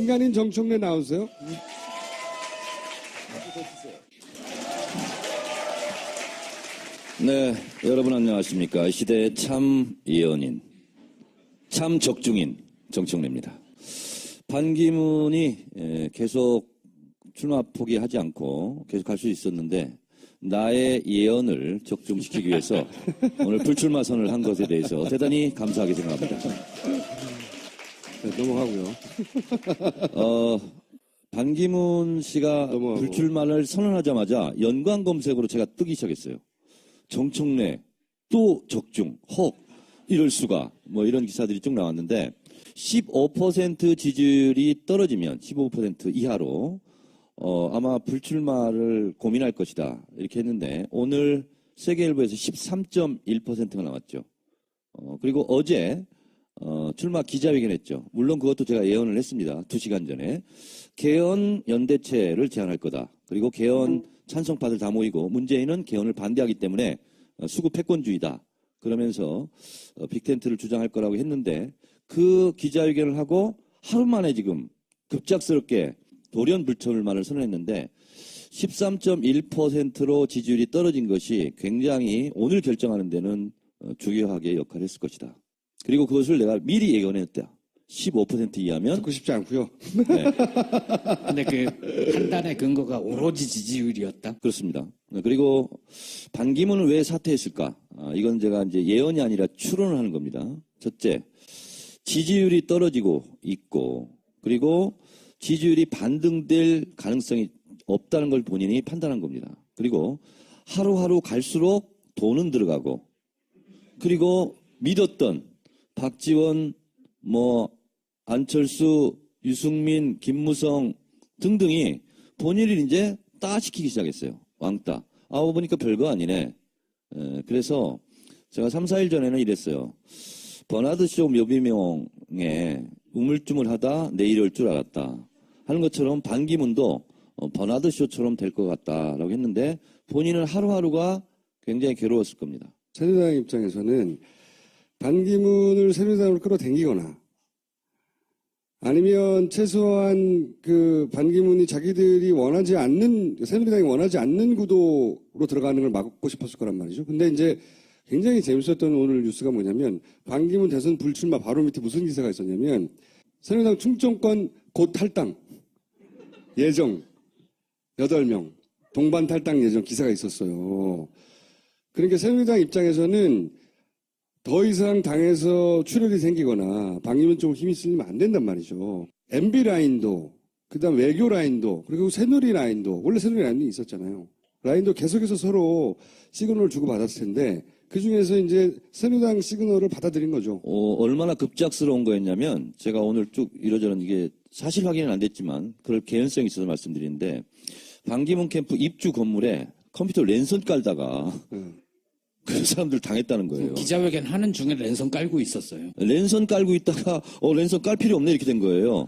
민간인 정청래 나오세요. 네, 여러분 안녕하십니까. 시대의 참 예언인, 참 적중인 정청래입니다. 반기문이 계속 출마 포기하지 않고 계속 할 수 있었는데 나의 예언을 적중시키기 위해서 오늘 불출마 선언을 한 것에 대해서 대단히 감사하게 생각합니다. 네, 넘어가고요. 반기문 씨가 넘어가고. 불출마를 선언하자마자 연관 검색으로 제가 뜨기 시작했어요. 정청래, 또 적중, 헉, 이럴 수가, 뭐 이런 기사들이 쭉 나왔는데, 15% 지지율이 떨어지면 15% 이하로, 아마 불출마를 고민할 것이다. 이렇게 했는데, 오늘 세계일보에서 13.1%가 나왔죠. 그리고 어제, 출마 기자회견 했죠. 물론 그것도 제가 예언을 했습니다. 2시간 전에. 개헌 연대체를 제안할 거다. 그리고 개헌 찬성파들 다 모이고 문재인은 개헌을 반대하기 때문에 수구 패권주의다. 그러면서 빅텐트를 주장할 거라고 했는데 그 기자회견을 하고 하루 만에 지금 급작스럽게 돌연불출마를 선언했는데 13.1%로 지지율이 떨어진 것이 굉장히 오늘 결정하는 데는 중요하게 역할을 했을 것이다. 그리고 그것을 내가 미리 예견했다. 15% 이하면 듣고 싶지 않고요. 네, 근데 그 판단의 근거가 오로지 지지율이었다. 그렇습니다. 그리고 반기문은 왜 사퇴했을까? 이건 제가 이제 예언이 아니라 추론을 하는 겁니다. 첫째, 지지율이 떨어지고 있고 그리고 지지율이 반등될 가능성이 없다는 걸 본인이 판단한 겁니다. 그리고 하루하루 갈수록 돈은 들어가고 그리고 믿었던 박지원, 안철수, 유승민, 김무성 등등이 본인을 이제 따시키기 시작했어요. 왕따. 보니까 별거 아니네. 그래서 제가 3, 4일 전에는 이랬어요. 버나드쇼 묘비명에 우물쭈물하다 내 이럴 줄 알았다. 하는 것처럼 반기문도 버나드쇼처럼 될 것 같다라고 했는데 본인은 하루하루가 굉장히 괴로웠을 겁니다. 새누리당 입장에서는 반기문을 새누리당으로 끌어당기거나 아니면 최소한 그 반기문이 자기들이 원하지 않는, 새누리당이 원하지 않는 구도로 들어가는 걸 막고 싶었을 거란 말이죠. 근데 이제 굉장히 재밌었던 오늘 뉴스가 뭐냐면 반기문 대선 불출마 바로 밑에 무슨 기사가 있었냐면 새누리당 충청권 곧 탈당 예정 8명 동반 탈당 예정 기사가 있었어요. 그러니까 새누리당 입장에서는 더 이상 당에서 출혈이 생기거나 반기문 쪽으로 힘이 쓸리면 안 된단 말이죠. MB 라인도 그다음 외교 라인도 그리고 새누리 라인도 원래 새누리 라인이 있었잖아요. 라인도 계속해서 서로 시그널을 주고받았을 텐데 그중에서 이제 새누리당 시그널을 받아들인 거죠. 얼마나 급작스러운 거였냐면 제가 오늘 쭉 이러저런 이게 사실 확인은 안 됐지만 그럴 개연성이 있어서 말씀드리는데 반기문 캠프 입주 건물에 컴퓨터 랜선 깔다가 그 사람들 당했다는 거예요. 기자회견 하는 중에 랜선 깔고 있었어요. 랜선 깔고 있다가 랜선 깔 필요 없네 이렇게 된 거예요.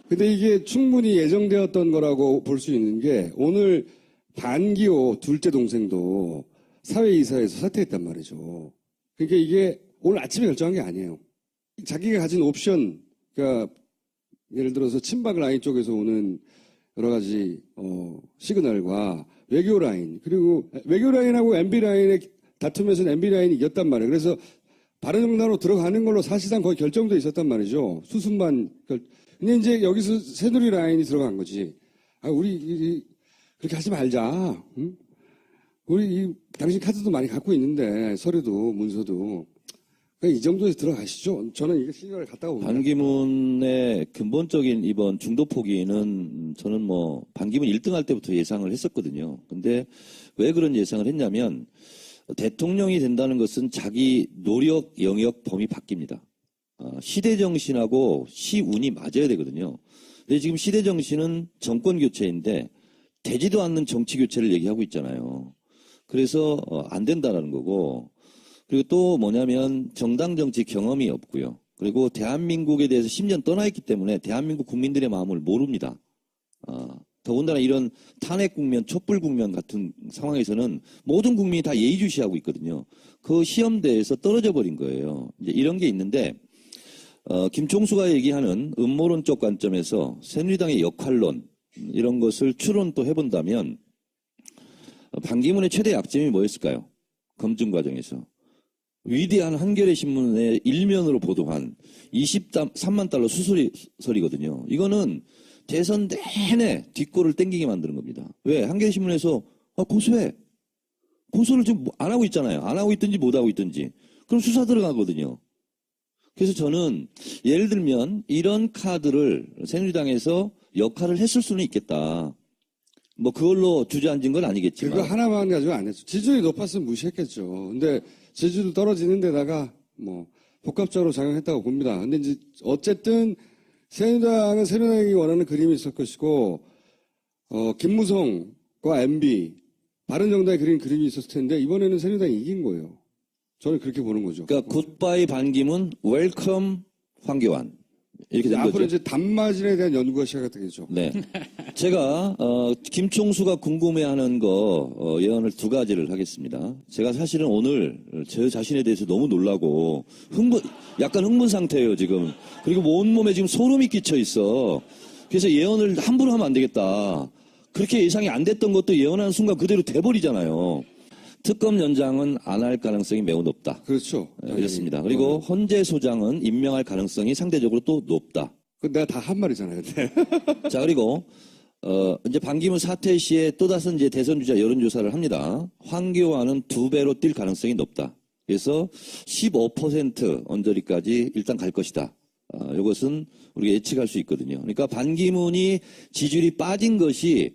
근데 이게 충분히 예정되었던 거라고 볼 수 있는 게 오늘 반기호 둘째 동생도 사회이사에서 사퇴했단 말이죠. 그러니까 이게 오늘 아침에 결정한 게 아니에요. 자기가 가진 옵션, 그러니까 예를 들어서 친박 라인 쪽에서 오는 여러 가지 시그널과 외교 라인 그리고 외교 라인하고 MB 라인의 다툼에서는 MB 라인이 이겼단 말이에요. 그래서 바른정당으로 들어가는 걸로 사실상 거의 결정돼 있었단 말이죠. 수순만. 근데 이제 여기서 새누리 라인이 들어간 거지. 우리 그렇게 하지 말자. 응? 우리 당신 카드도 많이 갖고 있는데 서류도 문서도. 그러니까 이 정도에서 들어가시죠. 저는 이게 시간을 갔다가 봅니다. 반기문의 근본적인 이번 중도 포기는 저는 반기문 1등 할 때부터 예상을 했었거든요. 근데 왜 그런 예상을 했냐면 대통령이 된다는 것은 자기 노력, 영역, 범위 바뀝니다. 시대 정신하고 시운이 맞아야 되거든요. 근데 지금 시대 정신은 정권 교체인데 되지도 않는 정치 교체를 얘기하고 있잖아요. 그래서 안 된다라는 거고 그리고 또 뭐냐면 정당 정치 경험이 없고요. 그리고 대한민국에 대해서 10년 떠나 있기 때문에 대한민국 국민들의 마음을 모릅니다. 더군다나 이런 탄핵 국면, 촛불 국면 같은 상황에서는 모든 국민이 다 예의주시하고 있거든요. 그 시험대에서 떨어져 버린 거예요. 이제 이런 게 있는데 김총수가 얘기하는 음모론적 관점에서 새누리당의 역할론 이런 것을 추론 또 해본다면 반기문의 최대 약점이 뭐였을까요? 검증 과정에서. 위대한 한겨레 신문의 일면으로 보도한 23만 달러 수수료설이거든요. 이거는 대선 내내 뒷골을 땡기게 만드는 겁니다. 왜? 한겨레 신문에서 고소해. 고소를 지금 안 하고 있잖아요. 안 하고 있든지 못 하고 있든지. 그럼 수사 들어가거든요. 그래서 저는 예를 들면 이런 카드를 새누리당에서 역할을 했을 수는 있겠다. 뭐 그걸로 주저앉은 건 아니겠지만. 그거 하나만 가지고 안 했죠. 지지율이 높았으면 무시했겠죠. 근데 지지율 떨어지는 데다가 뭐 복합적으로 작용했다고 봅니다. 근데 이제 어쨌든 새누리당은 새누리당이 원하는 그림이 있을 것이고 김무성과 MB 바른정당이 그린 그림이 있었을 텐데 이번에는 새누리당이 이긴 거예요. 저는 그렇게 보는 거죠. 그러니까 굿바이 반기문, 웰컴 황교안 이렇게 된 앞으로 거죠. 이제 단마진에 대한 연구가 시작되겠죠. 네, 제가 김총수가 궁금해하는 거 예언을 두 가지를 하겠습니다. 제가 사실은 오늘 제 자신에 대해서 너무 놀라고 약간 흥분 상태예요 지금. 그리고 온몸에 지금 소름이 끼쳐 있어. 그래서 예언을 함부로 하면 안 되겠다. 그렇게 예상이 안 됐던 것도 예언하는 순간 그대로 돼버리잖아요. 특검 연장은 안 할 가능성이 매우 높다. 그렇죠. 그렇습니다. 그리고 헌재 소장은 임명할 가능성이 상대적으로 또 높다. 그 내가 다 한 말이잖아요. 네. 자, 그리고 이제 반기문 사퇴 시에 또 다른 이제 대선 주자 여론조사를 합니다. 황교안은 2배로 뛸 가능성이 높다. 그래서 15% 언저리까지 일단 갈 것이다. 이것은 우리가 예측할 수 있거든요. 그러니까 반기문이 지지율이 빠진 것이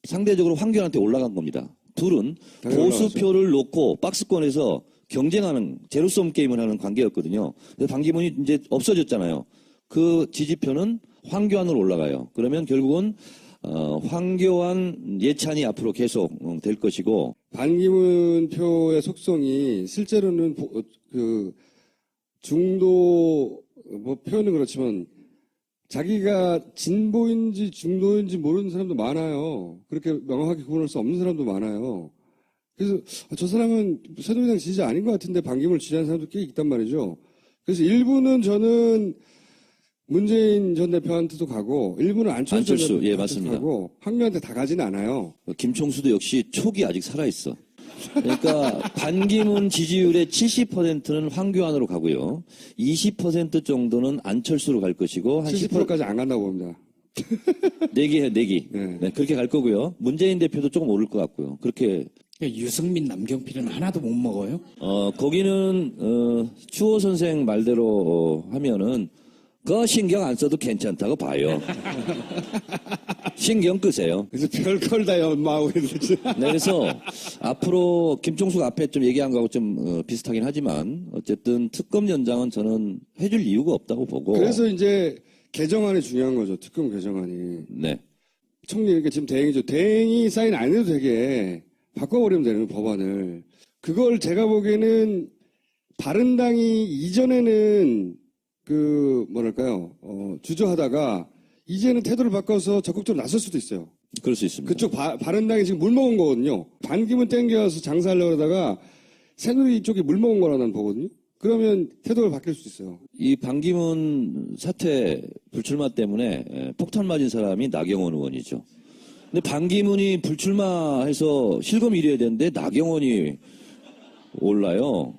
상대적으로 황교안한테 올라간 겁니다. 둘은 보수표를 놓고 박스권에서 경쟁하는 제로섬 게임을 하는 관계였거든요. 그래서 반기문이 이제 없어졌잖아요. 그 지지표는 황교안으로 올라가요. 그러면 결국은 황교안 예찬이 앞으로 계속 될 것이고 반기문 표의 속성이 실제로는 그 중도 뭐 표현은 그렇지만 자기가 진보인지 중도인지 모르는 사람도 많아요. 그렇게 명확하게 구분할 수 없는 사람도 많아요. 그래서 저 사람은 새누리당 지지자 아닌 것 같은데 반기문을 지지하는 사람도 꽤 있단 말이죠. 그래서 일부는 저는 문재인 전 대표한테도 가고 일부는 안철수 전 예, 대표한테도 맞습니다. 가고 황교안한테 다 가지는 않아요. 김총수도 역시 촉이 아직 살아있어. 그러니까 반기문 지지율의 70%는 황교안으로 가고요. 20% 정도는 안철수로 갈 것이고 한 70%까지 안 간다고 봅니다. 내기. 네. 네, 그렇게 갈 거고요. 문재인 대표도 조금 오를 것 같고요. 그렇게 유승민, 남경필은 하나도 못 먹어요? 거기는 추호 선생 말대로 하면은 그 신경 안 써도 괜찮다고 봐요. 신경 끄세요. 그래서 별걸 다 연마하고 있는지. 네, 그래서 앞으로 김종수가 앞에 좀 얘기한 거하고 좀 비슷하긴 하지만 어쨌든 특검 연장은 저는 해줄 이유가 없다고 보고. 그래서 이제 개정안이 중요한 거죠. 특검 개정안이. 네. 총리, 그러니까 지금 대행이죠. 대행이 사인 안 해도 되게 바꿔버리면 되는 법안을. 그걸 제가 보기에는 바른당이 이전에는 주저하다가 이제는 태도를 바꿔서 적극적으로 나설 수도 있어요. 그럴 수 있습니다. 그쪽 바른당이 지금 물먹은 거거든요. 반기문 땡겨서 장사하려고 그러다가 새누리 쪽이 물먹은 거라 난 보거든요. 그러면 태도가 바뀔 수 있어요. 이 반기문 사퇴 불출마 때문에 폭탄 맞은 사람이 나경원 의원이죠. 근데 반기문이 불출마해서 실검 1위 해야 되는데 나경원이 올라요.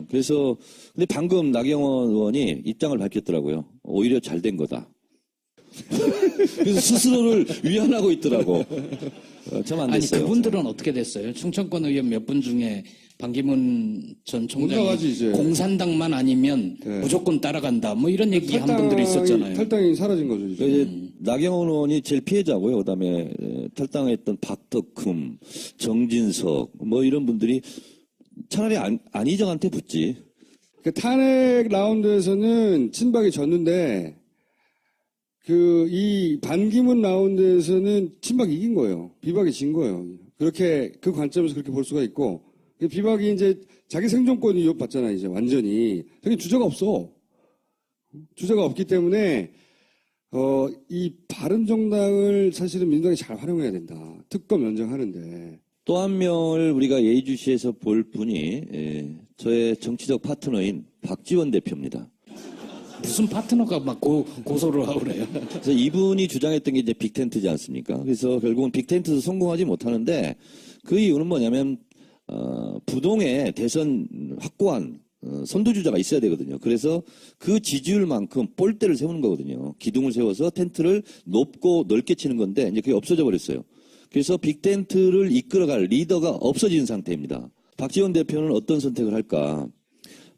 그래서 근데 방금 나경원 의원이 입장을 밝혔더라고요. 오히려 잘 된 거다. 그래서 스스로를 위안하고 있더라고. 참 안 아니 됐어요. 그분들은 어떻게 됐어요? 충청권 의원 몇 분 중에 반기문 전 총장이 올라가지, 이제. 공산당만 아니면 네. 무조건 따라간다. 뭐 이런 얘기 한 분들이 있었잖아요. 탈당이 사라진 거죠. 이제. 이제 나경원 의원이 제일 피해자고요. 그다음에 탈당했던 박덕흠, 정진석 뭐 이런 분들이 차라리 안희정한테 붙지. 그 탄핵 라운드에서는 친박이 졌는데 이 반기문 라운드에서는 친박이 이긴 거예요. 비박이 진 거예요. 그렇게 그 관점에서 그렇게 볼 수가 있고 비박이 이제 자기 생존권이 위협받잖아요. 이제 완전히 자기 주제가 없어. 주제가 없기 때문에 이 바른정당을 사실은 민주당이 잘 활용해야 된다. 특검 연장하는데. 또 한 명을 우리가 예의주시해서 볼 분이 저의 정치적 파트너인 박지원 대표입니다. 무슨 파트너가 막 고소를 하고 그래요. 그래서 이분이 주장했던 게 이제 빅텐트지 않습니까? 그래서 결국은 빅텐트도 성공하지 못하는데 그 이유는 뭐냐면 부동의 대선 확고한 선두주자가 있어야 되거든요. 그래서 그 지지율만큼 볼대를 세우는 거거든요. 기둥을 세워서 텐트를 높고 넓게 치는 건데 이제 그게 없어져 버렸어요. 그래서 빅텐트를 이끌어갈 리더가 없어진 상태입니다. 박지원 대표는 어떤 선택을 할까?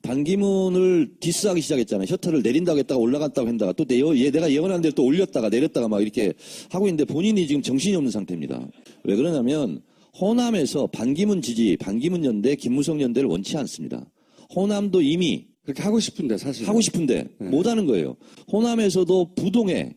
반기문을 디스하기 시작했잖아요. 셔터를 내린다고 했다가 올라갔다고 했다가 또 내가 예언한 대로 또 올렸다가 내렸다가 막 이렇게 하고 있는데 본인이 지금 정신이 없는 상태입니다. 왜 그러냐면 호남에서 반기문 지지, 반기문 연대, 김무성 연대를 원치 않습니다. 호남도 이미 그렇게 하고 싶은데 사실 하고 싶은데 못하는 거예요. 호남에서도 부동에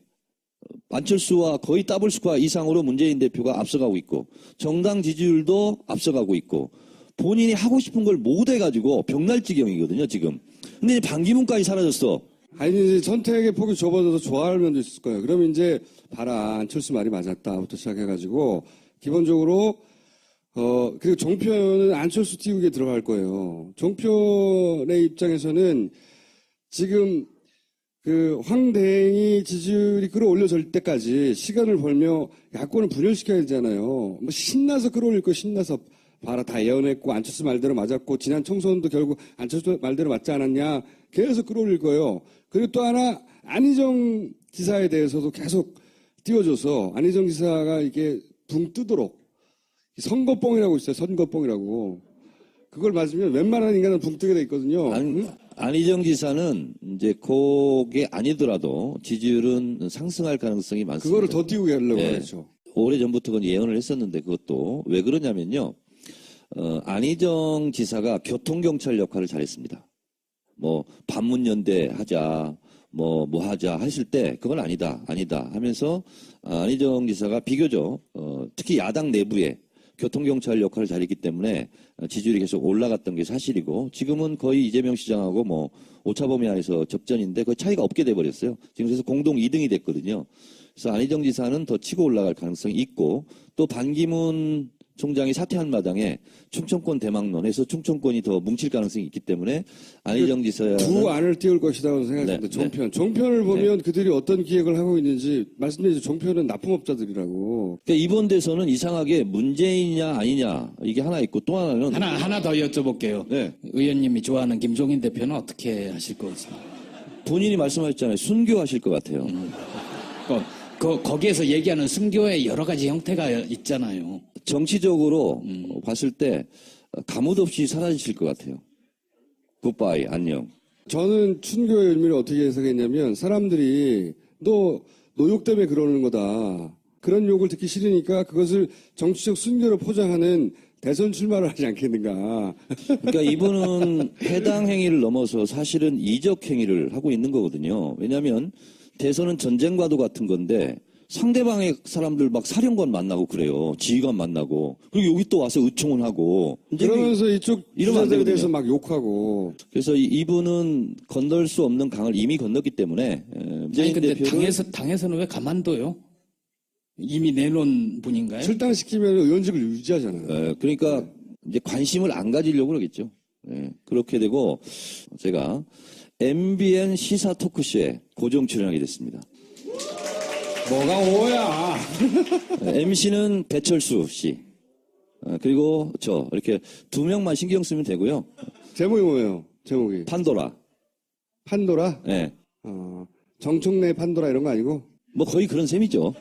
안철수와 거의 더블 스코어 이상으로 문재인 대표가 앞서가고 있고 정당 지지율도 앞서가고 있고 본인이 하고 싶은 걸 못 해가지고 벽날 지경이거든요, 지금. 근데 이제 반기문까지 사라졌어. 아니 이제 선택의 폭이 좁아져서 좋아할 면도 있을 거예요. 그러면 이제 봐라 안철수 말이 맞았다부터 시작해가지고 기본적으로 그리고 종편은 안철수 띄우기에 들어갈 거예요. 종편의 입장에서는 지금 그 황대행이 지지율이 끌어올려질 때까지 시간을 벌며 야권을 분열시켜야 되잖아요. 뭐 신나서 끌어올릴 거 신나서 봐라 다 예언했고 안철수 말대로 맞았고 지난 총선도 결국 안철수 말대로 맞지 않았냐 계속 끌어올릴 거예요. 그리고 또 하나 안희정 지사에 대해서도 계속 띄워줘서 안희정 지사가 이게 붕 뜨도록 선거뽕이라고 있어요. 선거뽕이라고. 그걸 맞으면 웬만한 인간은 붕 뜨게 돼 있거든요. 안희정 지사는 이제 그게 아니더라도 지지율은 상승할 가능성이 많습니다. 그거를 더 띄우게 하려고 하죠. 오래전부터 그건 예언을 했었는데 그것도 왜 그러냐면요. 안희정 지사가 교통경찰 역할을 잘했습니다. 뭐 반문연대 하자 뭐 하자 했을 때 그건 아니다 하면서 안희정 지사가 비교적 특히 야당 내부에 교통경찰 역할을 잘했기 때문에 지지율이 계속 올라갔던 게 사실이고 지금은 거의 이재명 시장하고 뭐 오차 범위 안에서 접전인데 그 차이가 없게 돼버렸어요. 지금 그래서 공동 2등이 됐거든요. 그래서 안희정 지사는 더 치고 올라갈 가능성이 있고 또 반기문 총장이 사퇴한 마당에 충청권 대망론해서 충청권이 더 뭉칠 가능성이 있기 때문에 안희정 지사는 두 안을 띄울 것이라고 생각합니다. 종편을 보면 그들이 어떤 기획을 하고 있는지 말씀드리죠. 종편은 납품업자들이라고. 그러니까 이번 대선은 이상하게 문재인이냐 아니냐 이게 하나 있고 또 하나는 하나 더 여쭤볼게요. 네. 의원님이 좋아하는 김종인 대표는 어떻게 하실 것 같습니다. 본인이 말씀하셨잖아요. 순교하실 것 같아요. 거기에서 얘기하는 순교의 여러 가지 형태가 있잖아요. 정치적으로 봤을 때 가뭇 없이 사라지실 것 같아요. 굿바이, 안녕. 저는 춘교의 의미를 어떻게 해석했냐면 사람들이 너 노욕 때문에 그러는 거다. 그런 욕을 듣기 싫으니까 그것을 정치적 순교로 포장하는 대선 출마를 하지 않겠는가. 그러니까 이분은 해당 행위를 넘어서 사실은 이적 행위를 하고 있는 거거든요. 왜냐하면 대선은 전쟁과도 같은 건데 상대방의 사람들 막 사령관 만나고 그래요. 지휘관 만나고. 그리고 여기 또 와서 의총을 하고. 그러면서 이쪽 이러면 안 주자들에 되거든요. 대해서 막 욕하고. 그래서 이분은 건널 수 없는 강을 이미 건넜기 때문에 문재인 근데 대표를 당에서는 왜 가만둬요? 이미 내놓은 분인가요? 출당시키면 의원직을 유지하잖아요. 그러니까 이제 관심을 안 가지려고 그러겠죠. 그렇게 되고 제가 MBN 시사 토크쇼에 고정 출연하게 됐습니다. 뭐가 오야? MC는 배철수 씨. 그리고 저 이렇게 두 명만 신경 쓰면 되고요. 제목이 뭐예요? 제목이 판도라. 판도라? 네. 정청래 판도라 이런 거 아니고? 뭐 거의 그런 셈이죠.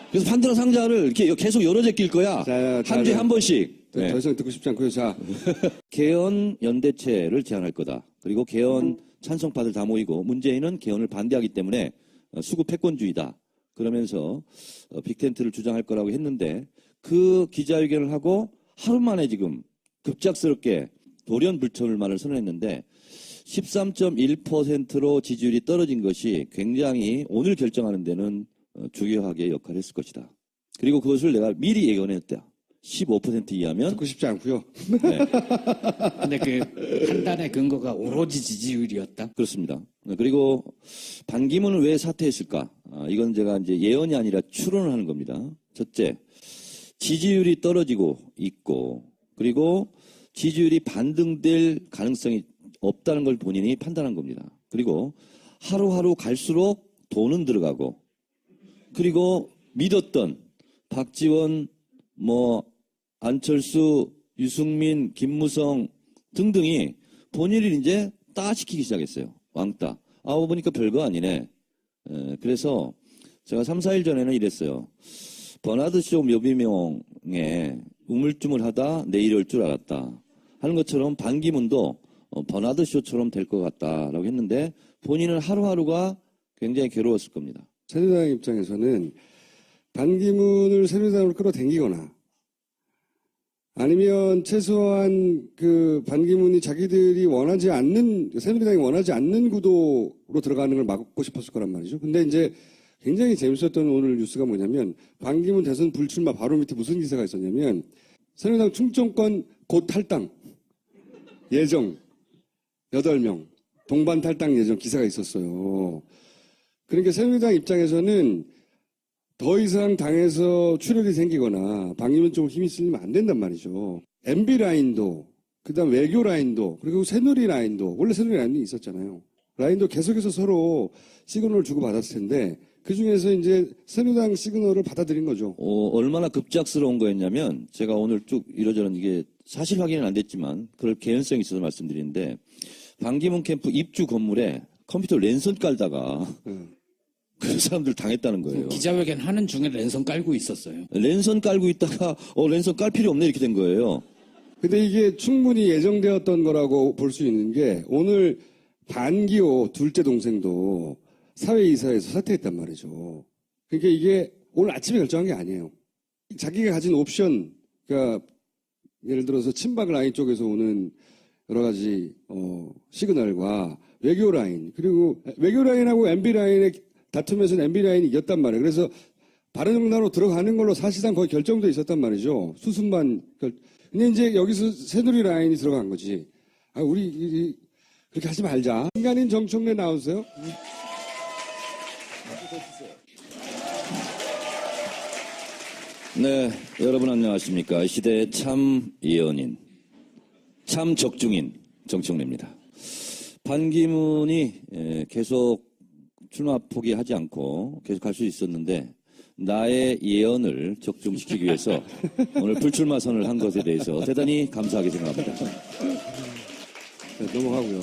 그래서 판도라 상자를 이렇게 계속 여러 개 낄 거야. 자, 한 주에 한 번씩. 더 이상 듣고 싶지 않고요. 자, 개헌 연대체를 제안할 거다. 그리고 개헌 찬성파들 다 모이고 문재인은 개헌을 반대하기 때문에 수구 패권주의다. 그러면서 빅텐트를 주장할 거라고 했는데 그 기자회견을 하고 하루 만에 지금 급작스럽게 돌연불철만을 선언했는데 13.1%로 지지율이 떨어진 것이 굉장히 오늘 결정하는 데는 중요하게 역할을 했을 것이다. 그리고 그것을 내가 미리 예견했다. 15% 이하면 듣고 싶지 않고요. 네, 근데 그 판단의 근거가 오로지 지지율이었다. 그렇습니다. 그리고 반기문은 왜 사퇴했을까? 이건 제가 이제 예언이 아니라 추론을 하는 겁니다. 첫째, 지지율이 떨어지고 있고 그리고 지지율이 반등될 가능성이 없다는 걸 본인이 판단한 겁니다. 그리고 하루하루 갈수록 돈은 들어가고, 그리고 믿었던 박지원, 안철수, 유승민, 김무성 등등이 본인을 이제 따시키기 시작했어요. 왕따. 보니까 별거 아니네. 그래서 제가 3, 4일 전에는 이랬어요. 버나드쇼 묘비명에 우물쭈물하다 내일 이럴 줄 알았다 하는 것처럼 반기문도 버나드쇼처럼 될 것 같다라고 했는데 본인은 하루하루가 굉장히 괴로웠을 겁니다. 새누리당 입장에서는 반기문을 새누리당으로 끌어당기거나 아니면 최소한 그 반기문이 자기들이 원하지 않는, 새누리당이 원하지 않는 구도로 들어가는 걸 막고 싶었을 거란 말이죠. 근데 이제 굉장히 재밌었던 오늘 뉴스가 뭐냐면 반기문 대선 불출마 바로 밑에 무슨 기사가 있었냐면 새누리당 충청권 곧 탈당 예정 8명 동반 탈당 예정 기사가 있었어요. 그러니까 새누리당 입장에서는 더 이상 당에서 출혈이 생기거나 반기문 쪽으로 힘이 쓸리면 안 된단 말이죠. MB 라인도, 그다음 외교 라인도, 그리고 새누리 라인도, 원래 새누리 라인이 있었잖아요. 라인도 계속해서 서로 시그널을 주고받았을 텐데 그 중에서 이제 새누리당 시그널을 받아들인 거죠. 얼마나 급작스러운 거였냐면 제가 오늘 쭉 이러저런 이게 사실 확인은 안 됐지만 그럴 개연성이 있어서 말씀드리는데 반기문 캠프 입주 건물에 컴퓨터 랜선 깔다가 그 사람들 당했다는 거예요. 기자회견 하는 중에 랜선 깔고 있었어요. 랜선 깔고 있다가 랜선 깔 필요 없네 이렇게 된 거예요. 근데 이게 충분히 예정되었던 거라고 볼 수 있는 게 오늘 반기호 둘째 동생도 사회이사에서 사퇴했단 말이죠. 그러니까 이게 오늘 아침에 결정한 게 아니에요. 자기가 가진 옵션, 그러니까 예를 들어서 친박 라인 쪽에서 오는 여러 가지 시그널과 외교 라인, 그리고 외교 라인하고 MB 라인의 다툼에서는 MB 라인이 이겼단 말이에요. 그래서 바른정당으로 들어가는 걸로 사실상 거의 결정돼 있었단 말이죠. 수순만. 근데 이제 여기서 새누리 라인이 들어간 거지. 우리 그렇게 하지 말자. 인간인 정청래 나오세요. 네, 여러분 안녕하십니까. 시대의 참 예언인, 참 적중인 정청래입니다. 반기문이 계속 출마 포기하지 않고 계속 할 수 있었는데 나의 예언을 적중시키기 위해서 오늘 불출마 선을 한 것에 대해서 대단히 감사하게 생각합니다. 네, 넘어가고요.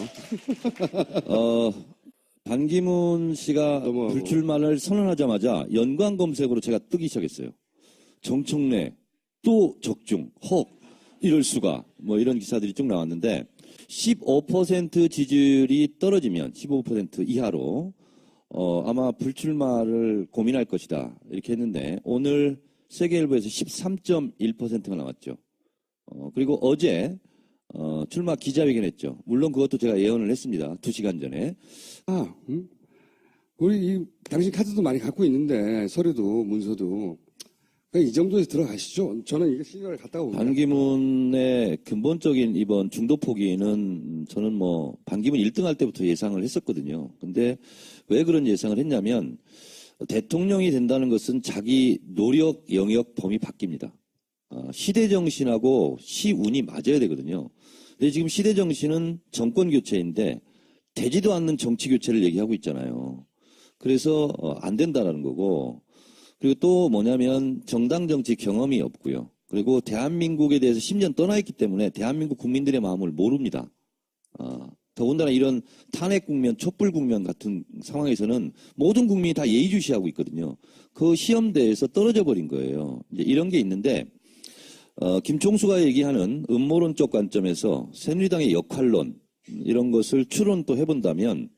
반기문 씨가 넘어가고. 불출마를 선언하자마자 연관 검색으로 제가 뜨기 시작했어요. 정청래, 또 적중, 이럴 수가, 이런 기사들이 쭉 나왔는데, 15% 지지율이 떨어지면 15% 이하로, 아마 불출마를 고민할 것이다. 이렇게 했는데, 오늘 세계일보에서 13.1%가 나왔죠. 그리고 어제, 출마 기자회견 했죠. 물론 그것도 제가 예언을 했습니다. 2시간 전에. 우리 당신 카드도 많이 갖고 있는데, 서류도, 문서도. 그냥 이 정도에서 들어가시죠. 저는 이게 시간을 갔다가 옵니다. 반기문의 근본적인 이번 중도 포기는 저는 반기문 1등 할 때부터 예상을 했었거든요. 근데 왜 그런 예상을 했냐면 대통령이 된다는 것은 자기 노력, 영역, 범위 바뀝니다. 시대 정신하고 시운이 맞아야 되거든요. 근데 지금 시대 정신은 정권 교체인데 되지도 않는 정치 교체를 얘기하고 있잖아요. 그래서 안 된다라는 거고 그리고 또 뭐냐면 정당 정치 경험이 없고요. 그리고 대한민국에 대해서 10년 떠나 있기 때문에 대한민국 국민들의 마음을 모릅니다. 더군다나 이런 탄핵 국면, 촛불 국면 같은 상황에서는 모든 국민이 다 예의주시하고 있거든요. 그 시험대에서 떨어져 버린 거예요. 이제 이런 게 있는데 김총수가 얘기하는 음모론적 관점에서 새누리당의 역할론 이런 것을 추론 또 해본다면